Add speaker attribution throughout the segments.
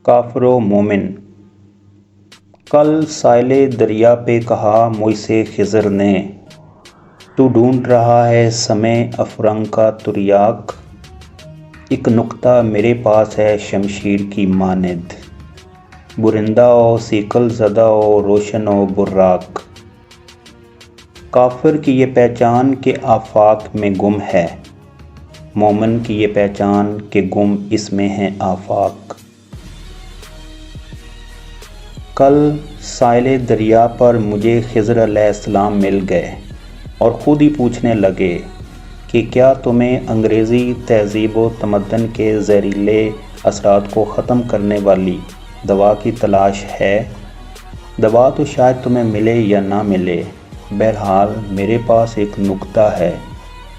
Speaker 1: کافر و مومن۔ کل ساحل دریا پہ کہا مجھ سے خضر نے، تو ڈھونڈ رہا ہے سمے افرنگ کا تریاق، ایک نقطہ میرے پاس ہے شمشیر کی مانند، برندہ و سیکل زدہ و روشن و براق۔ کافر کی یہ پہچان کہ آفاق میں گم ہے، مومن کی یہ پہچان کہ گم اس میں ہے آفاق۔ کل ساحل دریا پر مجھے خضر علیہ السلام مل گئے اور خود ہی پوچھنے لگے کہ کیا تمہیں انگریزی تہذیب و تمدن کے زہریلے اثرات کو ختم کرنے والی دوا کی تلاش ہے؟ دوا تو شاید تمہیں ملے یا نہ ملے، بہرحال میرے پاس ایک نقطہ ہے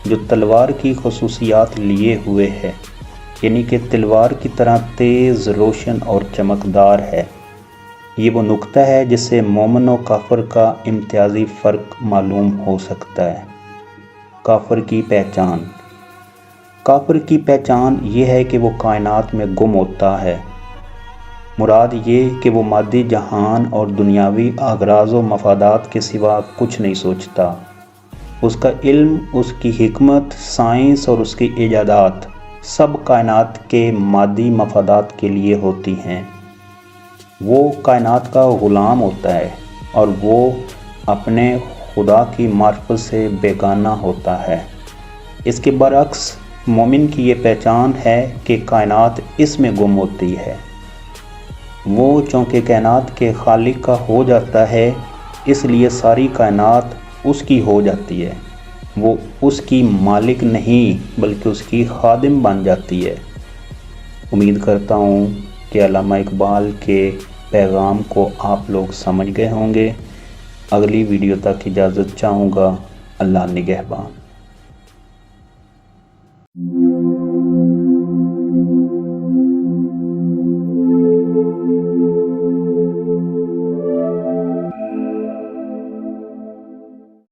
Speaker 1: جو تلوار کی خصوصیات لیے ہوئے ہے، یعنی کہ تلوار کی طرح تیز، روشن اور چمکدار ہے۔ یہ وہ نقطہ ہے جس سے مومن و کافر کا امتیازی فرق معلوم ہو سکتا ہے۔ کافر کی پہچان۔ کافر کی پہچان یہ ہے کہ وہ کائنات میں گم ہوتا ہے، مراد یہ کہ وہ مادی جہان اور دنیاوی اغراض و مفادات کے سوا کچھ نہیں سوچتا۔ اس کا علم، اس کی حکمت، سائنس اور اس کی ایجادات سب کائنات کے مادی مفادات کے لیے ہوتی ہیں۔ وہ کائنات کا غلام ہوتا ہے اور وہ اپنے خدا کی معرفت سے بیگانہ ہوتا ہے۔ اس کے برعکس مومن کی یہ پہچان ہے کہ کائنات اس میں گم ہوتی ہے۔ وہ چونکہ کائنات کے خالق کا ہو جاتا ہے، اس لیے ساری کائنات اس کی ہو جاتی ہے، وہ اس کی مالک نہیں بلکہ اس کی خادم بن جاتی ہے۔ امید کرتا ہوں کہ علامہ اقبال کے پیغام کو آپ لوگ سمجھ گئے ہوں گے۔ اگلی ویڈیو تک اجازت چاہوں گا۔ اللہ نگہبان۔